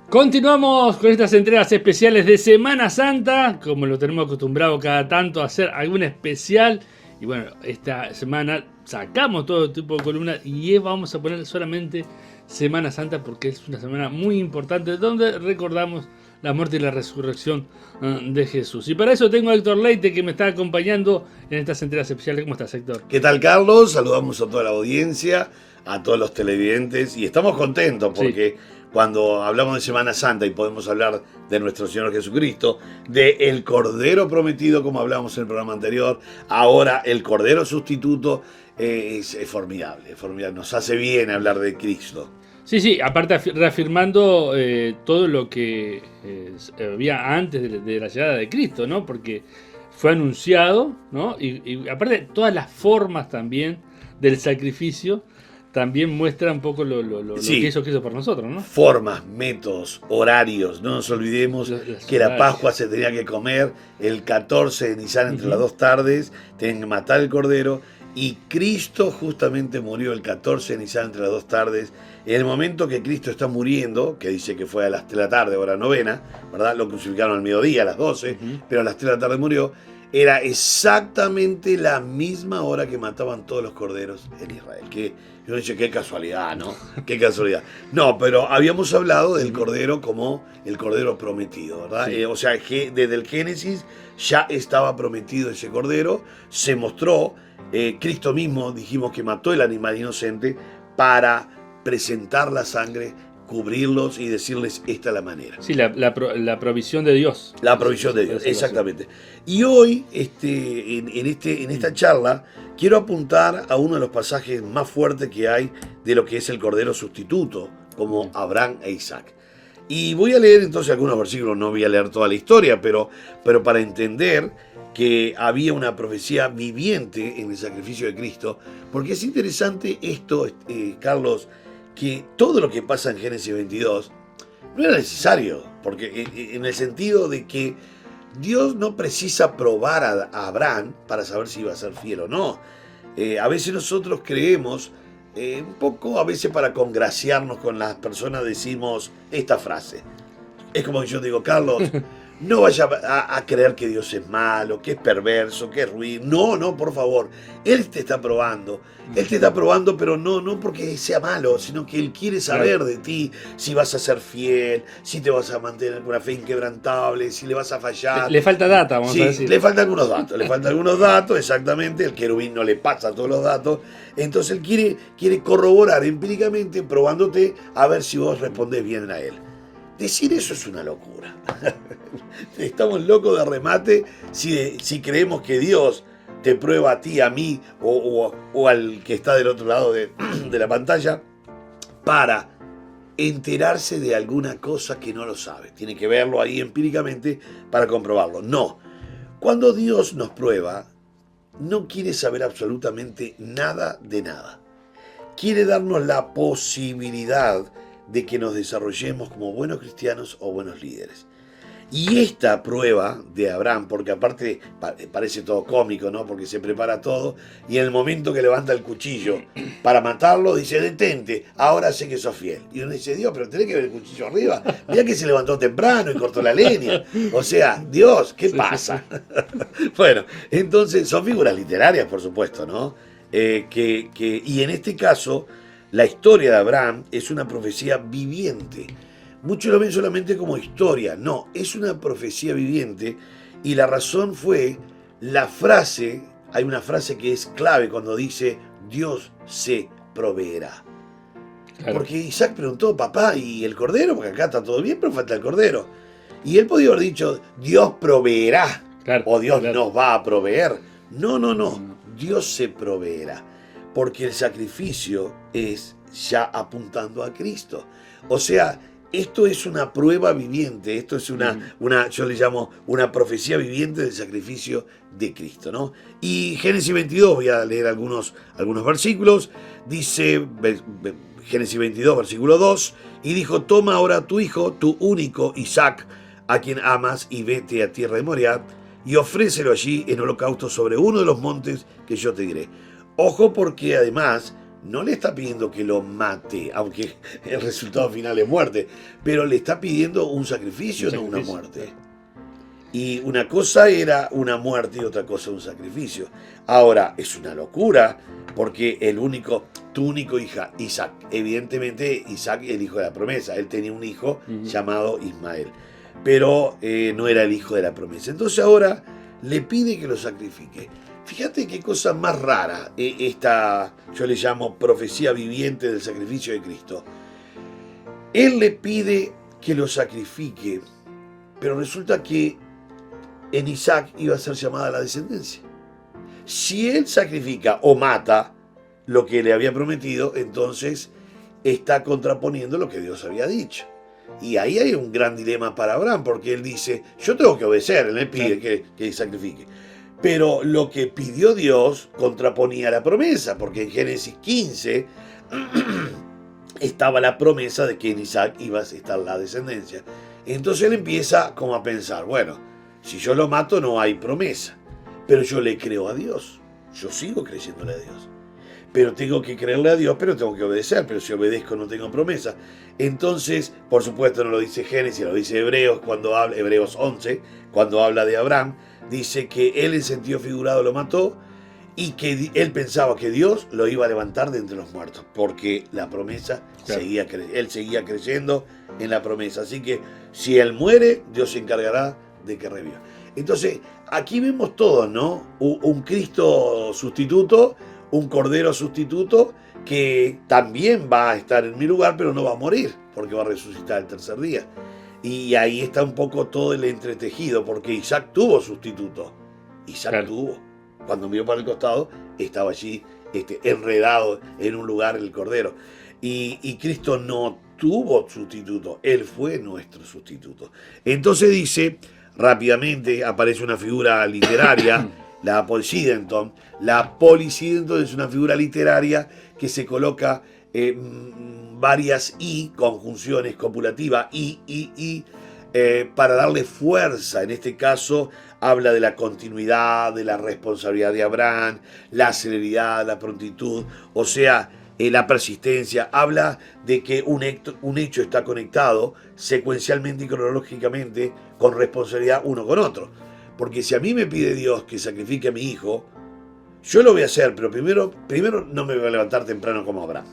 Continuamos con estas entregas especiales de Semana Santa, como lo tenemos acostumbrado cada tanto a hacer algún especial. Y bueno, esta semana sacamos todo tipo de columnas y vamos a poner solamente Semana Santa porque es una semana muy importante donde recordamos la muerte y la resurrección de Jesús. Y para eso tengo a Héctor Leite que me está acompañando en estas entregas especiales. ¿Cómo estás, Héctor? ¿Qué tal, Carlos? Saludamos a toda la audiencia, a todos los televidentes y estamos contentos porque cuando hablamos de Semana Santa y podemos hablar de nuestro Señor Jesucristo, de el Cordero Prometido, como hablamos en el programa anterior, ahora el Cordero Sustituto, es formidable, es formidable. Nos hace bien hablar de Cristo. Sí, aparte reafirmando todo lo que había antes de la llegada de Cristo, ¿no? Porque fue anunciado, ¿no? Y aparte todas las formas también del sacrificio también muestra un poco lo que hizo por nosotros, ¿no? Formas, métodos, horarios. No nos olvidemos que la Pascua se tenía que comer el 14 de Nisan entre las 2 tardes, tenían que matar el cordero, y Cristo justamente murió el 14 de Nisan entre las 2 tardes. En el momento que Cristo está muriendo, que dice que fue a las 3 de la tarde, hora novena, ¿verdad? Lo crucificaron al mediodía, a las 12, pero a las 3 de la tarde murió. Era exactamente la misma hora que mataban todos los corderos en Israel. Que yo dije, qué casualidad, ¿no? Qué casualidad. No, pero habíamos hablado del cordero como el cordero prometido, ¿verdad? Sí. O sea, que desde el Génesis ya estaba prometido ese cordero, se mostró, Cristo mismo dijimos que mató el animal inocente para presentar la sangre, cubrirlos y decirles esta es la manera. Sí, la provisión de Dios. La provisión de Dios, exactamente. Y hoy, en esta charla, quiero apuntar a uno de los pasajes más fuertes que hay de lo que es el Cordero Sustituto, como Abraham e Isaac. Y voy a leer entonces algunos versículos, no voy a leer toda la historia, pero para entender que había una profecía viviente en el sacrificio de Cristo, porque es interesante esto, Carlos, que todo lo que pasa en Génesis 22 no era necesario, porque en el sentido de que Dios no precisa probar a Abraham para saber si iba a ser fiel o no. A veces nosotros creemos, un poco a veces para congraciarnos con las personas decimos esta frase. Es como que yo digo, Carlos, no vaya a creer que Dios es malo, que es perverso, que es ruin. No, por favor. Él te está probando. Él te está probando, pero no porque sea malo, sino que Él quiere saber de ti si vas a ser fiel, si te vas a mantener con una fe inquebrantable, si le vas a fallar. Le falta data, vamos a decir. Le faltan algunos datos, exactamente. El querubín no le pasa todos los datos. Entonces Él quiere corroborar empíricamente, probándote a ver si vos respondés bien a Él. Decir eso es una locura. Estamos locos de remate si creemos que Dios te prueba a ti, a mí o al que está del otro lado de la pantalla para enterarse de alguna cosa que no lo sabe. Tiene que verlo ahí empíricamente para comprobarlo. No. Cuando Dios nos prueba, no quiere saber absolutamente nada de nada. Quiere darnos la posibilidad de que nos desarrollemos como buenos cristianos o buenos líderes. Y esta prueba de Abraham, porque aparte parece todo cómico, ¿no? Porque se prepara todo y en el momento que levanta el cuchillo para matarlo, dice, detente, ahora sé que sos fiel. Y uno dice, Dios, pero tenés que ver el cuchillo arriba. Mirá que se levantó temprano y cortó la leña. O sea, Dios, ¿qué pasa? Bueno, entonces son figuras literarias, por supuesto, ¿no? Y en este caso, la historia de Abraham es una profecía viviente. Muchos lo ven solamente como historia. No, es una profecía viviente. Y la razón fue la frase. Hay una frase que es clave cuando dice Dios se proveerá. Claro. Porque Isaac preguntó, papá, ¿y el cordero? Porque acá está todo bien, pero falta el cordero. Y él podía haber dicho, Dios proveerá. Claro, o Dios nos va a proveer. No. Dios se proveerá. Porque el sacrificio es ya apuntando a Cristo. O sea, esto es una prueba viviente, esto es yo le llamo una profecía viviente del sacrificio de Cristo, ¿no? Y Génesis 22, voy a leer algunos versículos, dice Génesis 22, versículo 2, y dijo, toma ahora tu hijo, tu único Isaac, a quien amas, y vete a tierra de Moriah, y ofrécelo allí en holocausto sobre uno de los montes que yo te diré. Ojo porque además no le está pidiendo que lo mate, aunque el resultado final es muerte, pero le está pidiendo un sacrificio, no una muerte. Y una cosa era una muerte y otra cosa un sacrificio. Ahora, es una locura, porque tu único hija, Isaac, evidentemente Isaac el hijo de la promesa, él tenía un hijo llamado Ismael, pero no era el hijo de la promesa. Entonces ahora le pide que lo sacrifique. Fíjate qué cosa más rara esta, yo le llamo profecía viviente del sacrificio de Cristo. Él le pide que lo sacrifique, pero resulta que en Isaac iba a ser llamada la descendencia. Si él sacrifica o mata lo que le había prometido, entonces está contraponiendo lo que Dios había dicho. Y ahí hay un gran dilema para Abraham, porque él dice, yo tengo que obedecer, él me pide que sacrifique. Pero lo que pidió Dios contraponía la promesa, porque en Génesis 15 estaba la promesa de que en Isaac iba a estar la descendencia. Entonces él empieza como a pensar, bueno, si yo lo mato no hay promesa, pero yo le creo a Dios, yo sigo creyéndole a Dios. Pero tengo que creerle a Dios, pero tengo que obedecer, pero si obedezco no tengo promesa. Entonces, por supuesto no lo dice Génesis, lo dice Hebreos, Hebreos 11, cuando habla de Abraham, dice que él en sentido figurado lo mató y que él pensaba que Dios lo iba a levantar de entre los muertos, porque la promesa él seguía creyendo en la promesa. Así que si él muere, Dios se encargará de que reviva. Entonces, aquí vemos todo, ¿no? Un Cristo sustituto, un Cordero sustituto, que también va a estar en mi lugar, pero no va a morir, porque va a resucitar el tercer día. Y ahí está un poco todo el entretejido, porque Isaac tuvo sustituto. Isaac tuvo. Cuando miró para el costado, estaba allí enredado en un lugar el Cordero. Y Cristo no tuvo sustituto, Él fue nuestro sustituto. Entonces dice, rápidamente aparece una figura literaria, la Polisidenton. La Polisidenton es una figura literaria que se coloca varias i, conjunciones copulativas, para darle fuerza. En este caso habla de la continuidad, de la responsabilidad de Abraham, la celeridad, la prontitud, o sea, la persistencia. Habla de que un hecho está conectado secuencialmente y cronológicamente con responsabilidad uno con otro. Porque si a mí me pide Dios que sacrifique a mi hijo, yo lo voy a hacer, pero primero no me voy a levantar temprano como Abraham.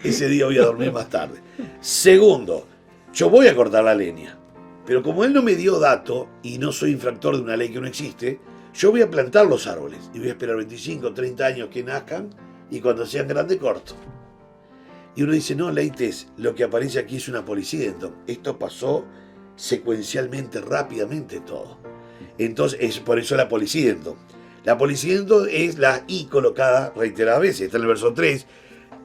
Ese día voy a dormir más tarde. Segundo, yo voy a cortar la leña, pero como él no me dio dato y no soy infractor de una ley que no existe, yo voy a plantar los árboles y voy a esperar 25, 30 años que nazcan y cuando sean grandes corto. Y uno dice, no, Leites, lo que aparece aquí es una Polisidenton. Esto pasó secuencialmente, rápidamente todo. Entonces, es por eso la Polisidenton. La Polisidenton es la I colocada reiteradas veces. Está en el verso 3.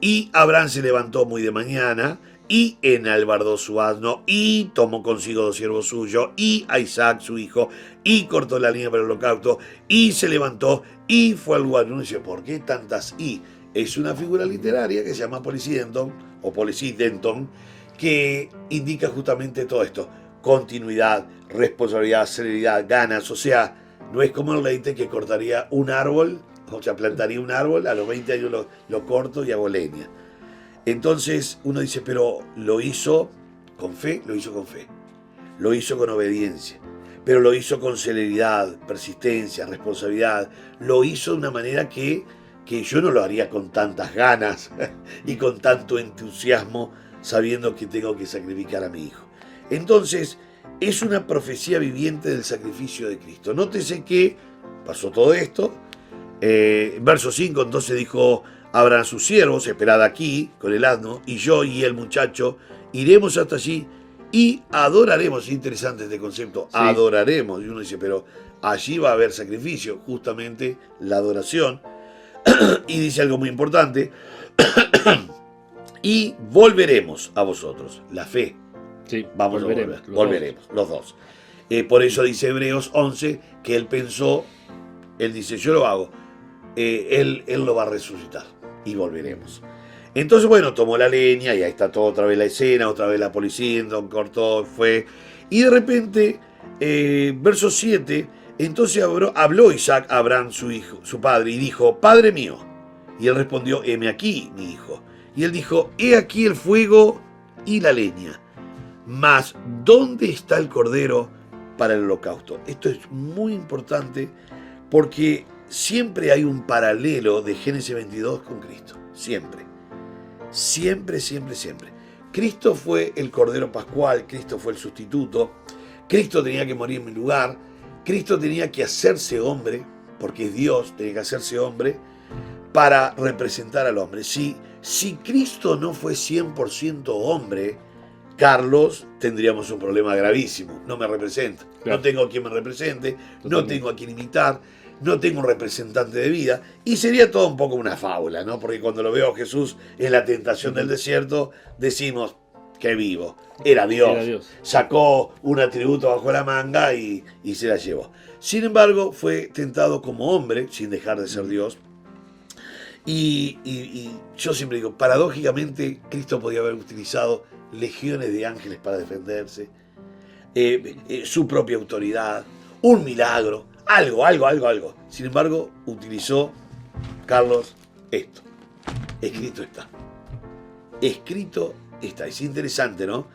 Y Abraham se levantó muy de mañana y enalbardó su asno y tomó consigo 2 siervos suyos y a Isaac su hijo y cortó la línea para el holocausto y se levantó y fue al lugar. Uno dice, ¿por qué tantas I? Es una figura literaria que se llama Polisidenton o Polisidenton, que indica justamente todo esto: continuidad, responsabilidad, celeridad, ganas. O sea, no es como el Leite que cortaría un árbol, o sea, plantaría un árbol, a los 20 años lo corto y hago leña. Entonces uno dice, pero lo hizo con fe, lo hizo con fe, lo hizo con obediencia, pero lo hizo con celeridad, persistencia, responsabilidad. Lo hizo de una manera que yo no lo haría con tantas ganas y con tanto entusiasmo, sabiendo que tengo que sacrificar a mi hijo. Entonces, es una profecía viviente del sacrificio de Cristo. Nótese que pasó todo esto. Verso 5, entonces dijo Abraham a sus siervos, esperad aquí con el asno, y yo y el muchacho iremos hasta allí y adoraremos. Interesante este concepto, sí. Adoraremos. Y uno dice, pero allí va a haber sacrificio, justamente la adoración. Y dice algo muy importante, y volveremos a vosotros, la fe. Sí, vamos volveremos, los dos. Por eso dice Hebreos 11 que él pensó, él dice, yo lo hago, él lo va a resucitar y volveremos. Entonces, bueno, tomó la leña y ahí está todo, otra vez la escena, otra vez la Polisidenton, cortó, fue. Y de repente, verso 7, entonces habló Isaac a Abraham, su hijo, su padre, y dijo, Padre mío. Y él respondió, heme aquí, mi hijo. Y él dijo, he aquí el fuego y la leña, mas ¿dónde está el cordero para el holocausto? Esto es muy importante porque siempre hay un paralelo de Génesis 22 con Cristo. Siempre. Siempre, siempre, siempre. Cristo fue el cordero pascual, Cristo fue el sustituto, Cristo tenía que morir en mi lugar, Cristo tenía que hacerse hombre, porque es Dios, tenía que hacerse hombre, para representar al hombre. Si Cristo no fue 100% hombre, Carlos, tendríamos un problema gravísimo. No me representa. Claro. No tengo a quien me represente, totalmente. No tengo a quien imitar, no tengo un representante de vida. Y sería todo un poco una fábula, ¿no? Porque cuando lo veo a Jesús en la tentación del desierto, decimos que vivo. Era Dios. Sacó un atributo bajo la manga y se la llevó. Sin embargo, fue tentado como hombre, sin dejar de ser Dios. Y yo siempre digo, paradójicamente, Cristo podía haber utilizado legiones de ángeles para defenderse, su propia autoridad, un milagro, algo. Sin embargo, utilizó, Carlos, esto. Escrito está. Escrito está. Es interesante, ¿no?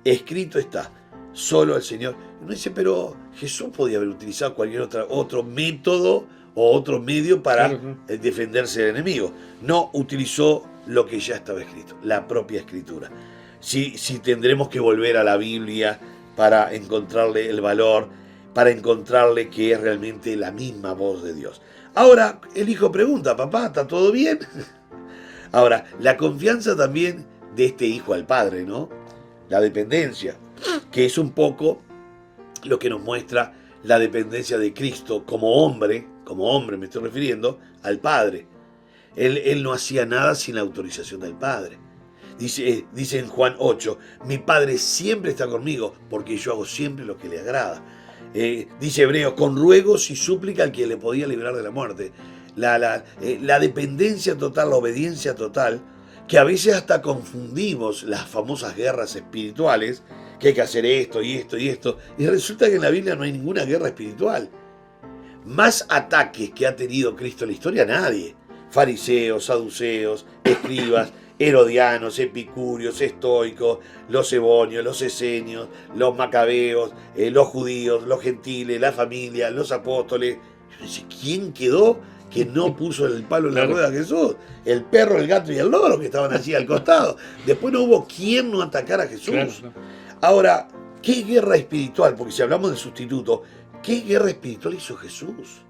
Escrito está. Solo el Señor. Uno dice, pero Jesús podía haber utilizado cualquier otro método o otro medio para defenderse del enemigo. No, utilizó lo que ya estaba escrito, la propia escritura. Si tendremos que volver a la Biblia para encontrarle el valor, para encontrarle que es realmente la misma voz de Dios. Ahora, el hijo pregunta, papá, ¿está todo bien? Ahora, la confianza también de este hijo al padre, ¿no? La dependencia, que es un poco lo que nos muestra la dependencia de Cristo como hombre me estoy refiriendo, al Padre. Él no hacía nada sin la autorización del Padre. Dice en Juan 8, mi Padre siempre está conmigo porque yo hago siempre lo que le agrada. Dice Hebreos, con ruegos y súplica al que le podía librar de la muerte. La dependencia total, la obediencia total, que a veces hasta confundimos las famosas guerras espirituales, que hay que hacer esto y esto y esto, y resulta que en la Biblia no hay ninguna guerra espiritual. Más ataques que ha tenido Cristo en la historia, nadie. Fariseos, saduceos, escribas, herodianos, epicúreos, estoicos, los ebonios, los esenios, los macabeos, los judíos, los gentiles, la familia, los apóstoles. Yo no sé quién quedó que no puso el palo en la rueda a Jesús. El perro, el gato y el loro que estaban allí al costado. Después no hubo quien no atacara a Jesús. Claro. Ahora, ¿qué guerra espiritual? Porque si hablamos del sustituto, ¿qué guerra espiritual hizo Jesús?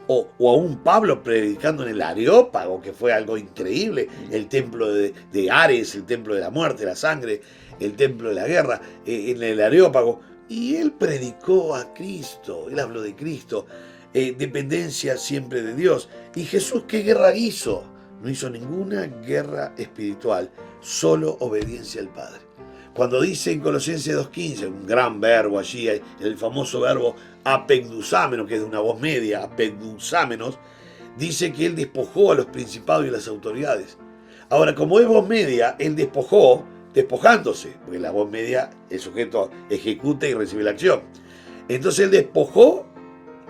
O aún Pablo predicando en el Areópago, que fue algo increíble, el templo de Ares, el templo de la muerte, la sangre, el templo de la guerra, en el Areópago. Y él predicó a Cristo, él habló de Cristo, dependencia siempre de Dios. ¿Y Jesús qué guerra hizo? No hizo ninguna guerra espiritual, solo obediencia al Padre. Cuando dice en Colosenses 2.15, un gran verbo allí, el famoso verbo apegdusámenos, que es de una voz media, apegdusámenos, dice que él despojó a los principados y a las autoridades. Ahora, como es voz media, él despojó, despojándose, porque la voz media, el sujeto ejecuta y recibe la acción. Entonces él despojó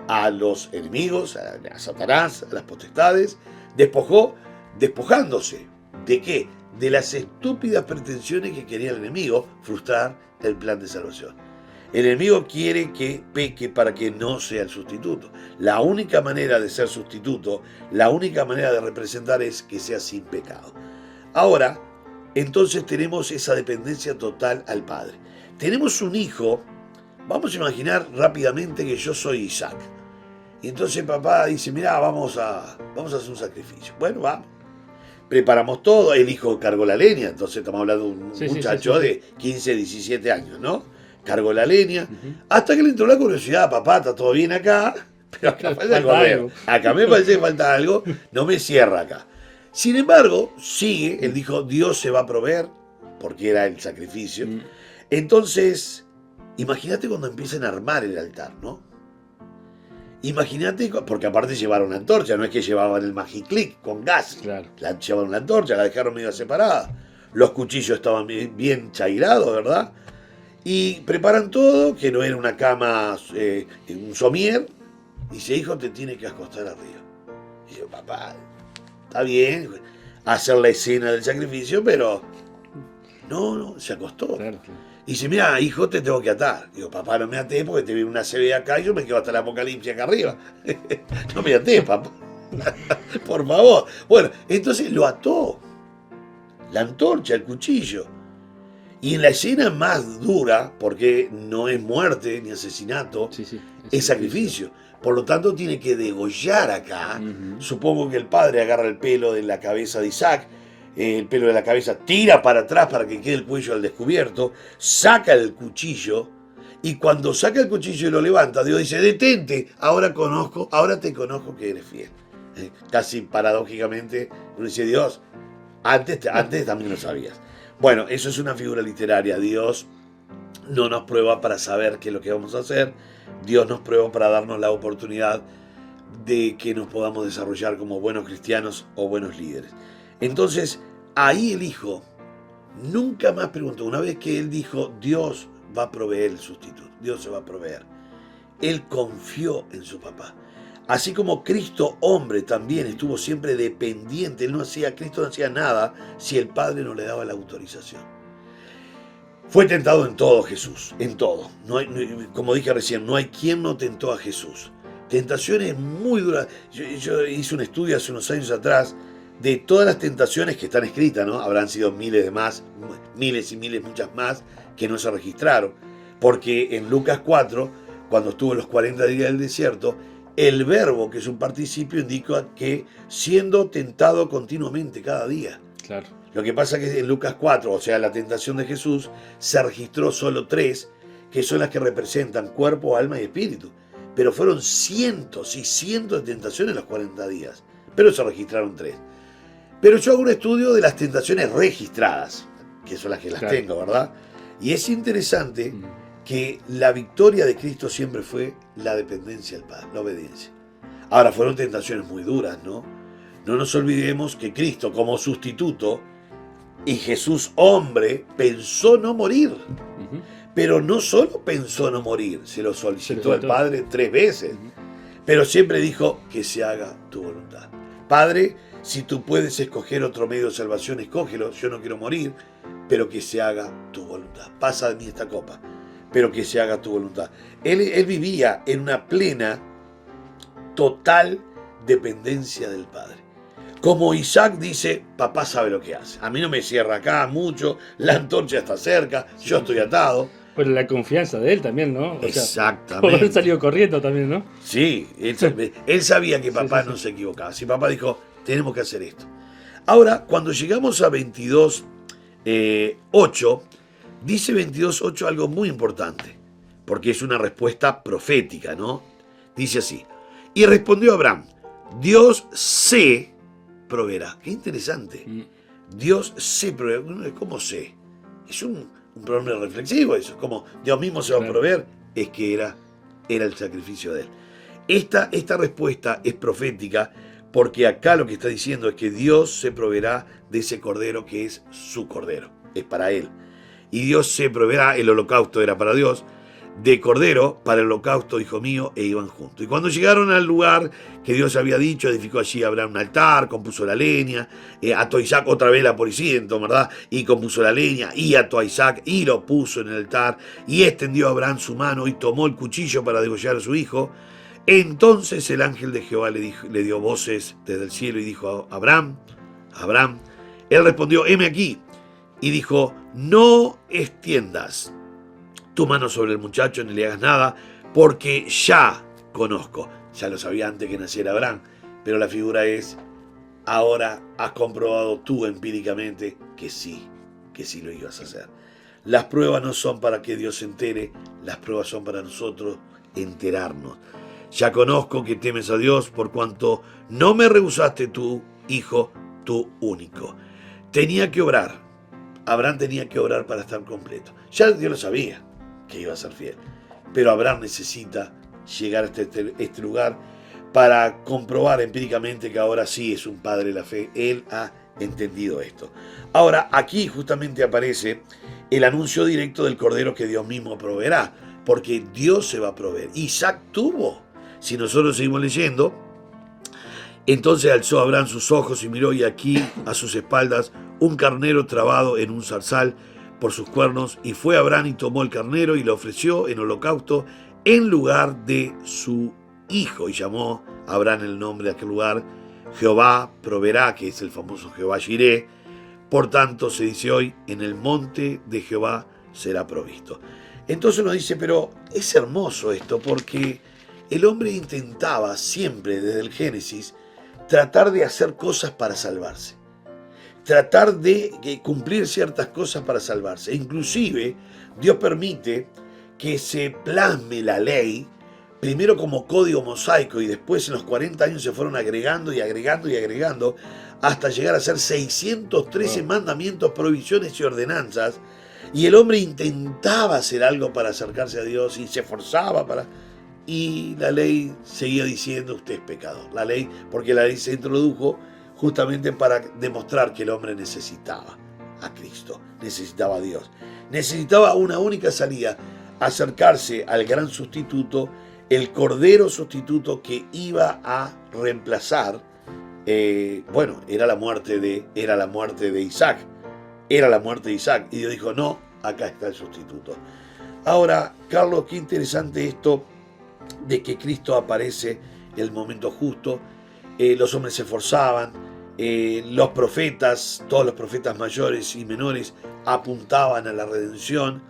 a los enemigos, a Satanás, a las potestades, despojándose. ¿De qué? De las estúpidas pretensiones que quería el enemigo frustrar el plan de salvación. El enemigo quiere que peque para que no sea el sustituto. La única manera de ser sustituto, la única manera de representar es que sea sin pecado. Ahora, entonces tenemos esa dependencia total al Padre. Tenemos un hijo, vamos a imaginar rápidamente que yo soy Isaac. Y entonces papá dice, mirá, vamos a hacer un sacrificio. Bueno, vamos. Preparamos todo, el hijo cargó la leña, entonces estamos hablando de un muchacho de 15, 17 años, ¿no? Cargó la leña, hasta que le entró la curiosidad, papá, está todo bien acá, pero acá falta algo. Acá me parece que falta algo, no me cierra acá. Sin embargo, sigue, él dijo, Dios se va a proveer, porque era el sacrificio. Entonces, imagínate cuando empiezan a armar el altar, ¿no? Imagínate, porque aparte llevaron la antorcha, no es que llevaban el Magiclick con gas. Claro. Llevaron la antorcha, la dejaron medio separada. Los cuchillos estaban bien chairados, ¿verdad? Y preparan todo, que no era una cama, un somier. Dice, hijo, te tiene que acostar arriba. Y yo, papá, está bien hacer la escena del sacrificio, pero no, se acostó. Claro. Y dice, mira, hijo, te tengo que atar. Digo, papá, no me até porque te viene una CB acá y yo me quedo hasta el apocalipsis acá arriba. No me até, papá. Por favor. Bueno, entonces lo ató. La antorcha, el cuchillo. Y en la escena más dura, porque no es muerte ni asesinato, Sí, es sacrificio. Por lo tanto, tiene que degollar acá. Supongo que el padre agarra el pelo de la cabeza de Isaac, el pelo de la cabeza, tira para atrás para que quede el cuello al descubierto, saca el cuchillo, y cuando saca el cuchillo y lo levanta, Dios dice, detente, ahora te conozco que eres fiel. Casi paradójicamente, uno dice, Dios, antes también lo sabías. Bueno, eso es una figura literaria. Dios no nos prueba para saber qué es lo que vamos a hacer. Dios nos prueba para darnos la oportunidad de que nos podamos desarrollar como buenos cristianos o buenos líderes. Entonces, ahí el hijo nunca más preguntó. Una vez que él dijo, Dios va a proveer el sustituto, Dios se va a proveer, él confió en su papá. Así como Cristo, hombre, también estuvo siempre dependiente. Cristo no hacía nada si el Padre no le daba la autorización. Fue tentado en todo Jesús, en todo. Como dije recién, no hay quien no tentó a Jesús. Tentaciones muy duras. Yo hice un estudio hace unos años atrás de todas las tentaciones que están escritas, ¿no? Habrán sido miles de más, miles y miles, muchas más, que no se registraron. Porque en Lucas 4, cuando estuvo en los 40 días del desierto, el verbo, que es un participio, indica que siendo tentado continuamente cada día. Claro. Lo que pasa es que en Lucas 4, o sea, la tentación de Jesús, se registró solo 3, que son las que representan cuerpo, alma y espíritu. Pero fueron cientos y cientos de tentaciones en los 40 días. Pero se registraron 3. Pero yo hago un estudio de las tentaciones registradas, que son las que las tengo, ¿verdad? Y es interesante que la victoria de Cristo siempre fue la dependencia del Padre, la obediencia. Ahora, fueron tentaciones muy duras, ¿no? No nos olvidemos que Cristo, como sustituto, y Jesús, hombre, pensó no morir. Pero no solo pensó no morir, se lo solicitó al Padre 3 veces. Pero siempre dijo, que se haga tu voluntad. Padre, si tú puedes escoger otro medio de salvación, escógelo. Yo no quiero morir, pero que se haga tu voluntad. Pasa de mí esta copa, pero que se haga tu voluntad. Él vivía en una plena, total dependencia del Padre. Como Isaac dice, papá sabe lo que hace. A mí no me cierra acá mucho, la antorcha está cerca, yo estoy atado. Pero la confianza de él también, ¿no? Exactamente. Por haber salido corriendo también, ¿no? Sí, él sabía que papá no se equivocaba. Si papá dijo, tenemos que hacer esto. Ahora, cuando llegamos a 22:8, dice 22:8 algo muy importante, porque es una respuesta profética, ¿no? Dice así, y respondió Abraham, Dios se proveerá. Qué interesante. Dios se proveerá. ¿Cómo sé? Es un pronombre reflexivo eso. Como Dios mismo se va a proveer, es que era el sacrificio de él. Esta respuesta es profética porque acá lo que está diciendo es que Dios se proveerá de ese cordero que es su cordero. Es para él. Y Dios se proveerá, el holocausto era para Dios, de cordero para el holocausto, hijo mío, e iban juntos. Y cuando llegaron al lugar que Dios había dicho, edificó allí Abraham un altar, compuso la leña, ató a Isaac otra vez la poriciento, ¿verdad? Y compuso la leña, y ató a Isaac, y lo puso en el altar, y extendió a Abraham su mano, y tomó el cuchillo para degollar a su hijo. Entonces el ángel de Jehová le dio voces desde el cielo, y dijo a Abraham, Abraham, él respondió, heme aquí, y dijo, no extiendas tu mano sobre el muchacho, ni le hagas nada, porque ya conozco. Ya lo sabía antes que naciera Abraham, pero la figura es, ahora has comprobado tú empíricamente que sí lo ibas a hacer. Las pruebas no son para que Dios se entere, las pruebas son para nosotros enterarnos. Ya conozco que temes a Dios por cuanto no me rehusaste tu hijo, tu único. Tenía que obrar. Abraham tenía que obrar para estar completo. Ya Dios lo sabía que iba a ser fiel. Pero Abraham necesita llegar hasta este lugar para comprobar empíricamente que ahora sí es un padre de la fe. Él ha entendido esto. Ahora, aquí justamente aparece el anuncio directo del cordero que Dios mismo proveerá, porque Dios se va a proveer. Isaac tuvo, si nosotros seguimos leyendo, Entonces alzó Abraham sus ojos y miró, y aquí a sus espaldas un carnero trabado en un zarzal por sus cuernos, y fue Abraham y tomó el carnero y lo ofreció en holocausto en lugar de su hijo, y llamó a Abraham el nombre de aquel lugar Jehová proveerá, que es el famoso Jehová Jireh. Por tanto se dice hoy, en el monte de Jehová será provisto. Entonces uno dice, pero es hermoso esto, porque el hombre intentaba siempre desde el Génesis tratar de hacer cosas para salvarse, tratar de cumplir ciertas cosas para salvarse. Inclusive Dios permite que se plasme la ley, primero como código mosaico, y después en los 40 años se fueron agregando y agregando y agregando, hasta llegar a ser 613 mandamientos, prohibiciones y ordenanzas. Y el hombre intentaba hacer algo para acercarse a Dios y se esforzaba para... Y la ley seguía diciendo, usted es pecador. La ley, porque la ley se introdujo justamente para demostrar que el hombre necesitaba a Cristo, necesitaba a Dios. Necesitaba una única salida, acercarse al gran sustituto, el cordero sustituto que iba a reemplazar, era la muerte de Isaac. Era la muerte de Isaac. Y Dios dijo, no, acá está el sustituto. Ahora, Carlos, qué interesante esto de que Cristo aparece en el momento justo. Los hombres se esforzaban, los profetas, todos los profetas mayores y menores apuntaban a la redención.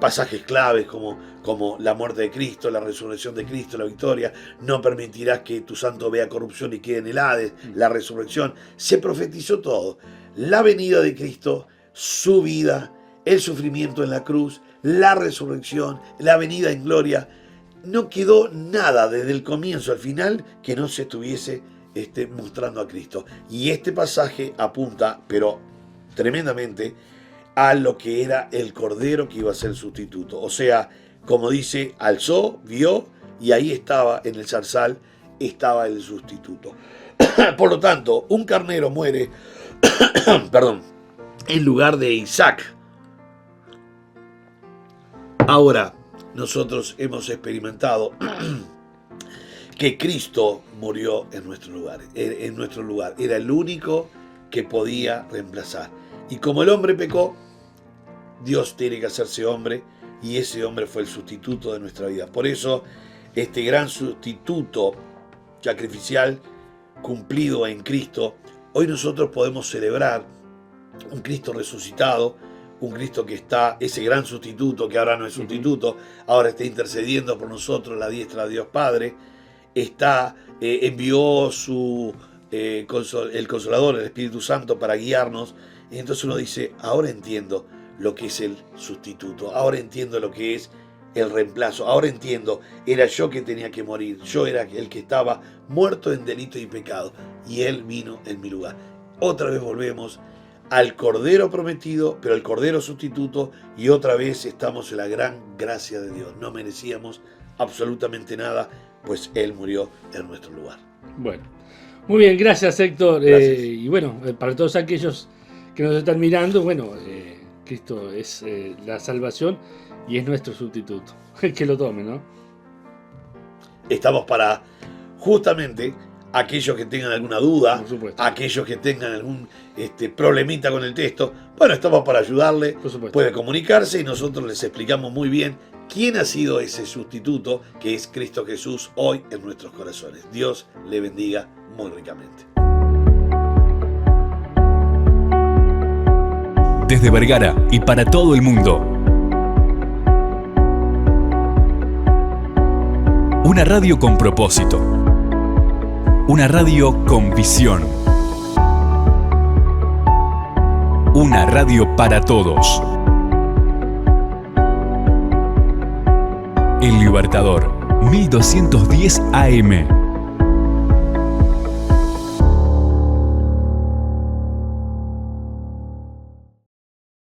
Pasajes claves como la muerte de Cristo, la resurrección de Cristo, la victoria, no permitirás que tu santo vea corrupción y quede en el Hades, la resurrección. Se profetizó todo. La venida de Cristo, su vida, el sufrimiento en la cruz, la resurrección, la venida en gloria. No quedó nada desde el comienzo al final que no se estuviese mostrando a Cristo. Y este pasaje apunta, pero tremendamente, a lo que era el cordero que iba a ser el sustituto. O sea, como dice, alzó, vio, y ahí estaba, en el zarzal, estaba el sustituto. Por lo tanto, un carnero muere, en lugar de Isaac. Ahora, nosotros hemos experimentado que Cristo murió en nuestro lugar. Era el único que podía reemplazar. Y como el hombre pecó, Dios tiene que hacerse hombre, y ese hombre fue el sustituto de nuestra vida. Por eso, este gran sustituto sacrificial cumplido en Cristo, hoy nosotros podemos celebrar un Cristo resucitado, un Cristo que está, ese gran sustituto, que ahora no es sustituto, ahora está intercediendo por nosotros a la diestra de Dios Padre, envió el Consolador, el Espíritu Santo, para guiarnos. Y entonces uno dice, ahora entiendo lo que es el sustituto, ahora entiendo lo que es el reemplazo, ahora entiendo, era yo que tenía que morir, yo era el que estaba muerto en delito y pecado, y Él vino en mi lugar. Otra vez volvemos al Cordero prometido, pero el Cordero sustituto, y otra vez estamos en la gran gracia de Dios. No merecíamos absolutamente nada, pues Él murió en nuestro lugar. Bueno, muy bien, gracias Héctor. Gracias. Y bueno, para todos aquellos que nos están mirando, bueno, Cristo es la salvación y es nuestro sustituto. Que lo tomen, ¿no? Estamos para justamente aquellos que tengan alguna duda, Por supuesto. aquellos que tengan algún problemita con el texto. Bueno, estamos para ayudarle. Por supuesto. Puede comunicarse y nosotros les explicamos muy bien quién ha sido ese sustituto, que es Cristo Jesús, hoy en nuestros corazones. Dios le bendiga muy ricamente. Desde Vergara y para todo el mundo. Una radio con propósito. Una radio con visión. Una radio para todos. El Libertador, 1210 AM.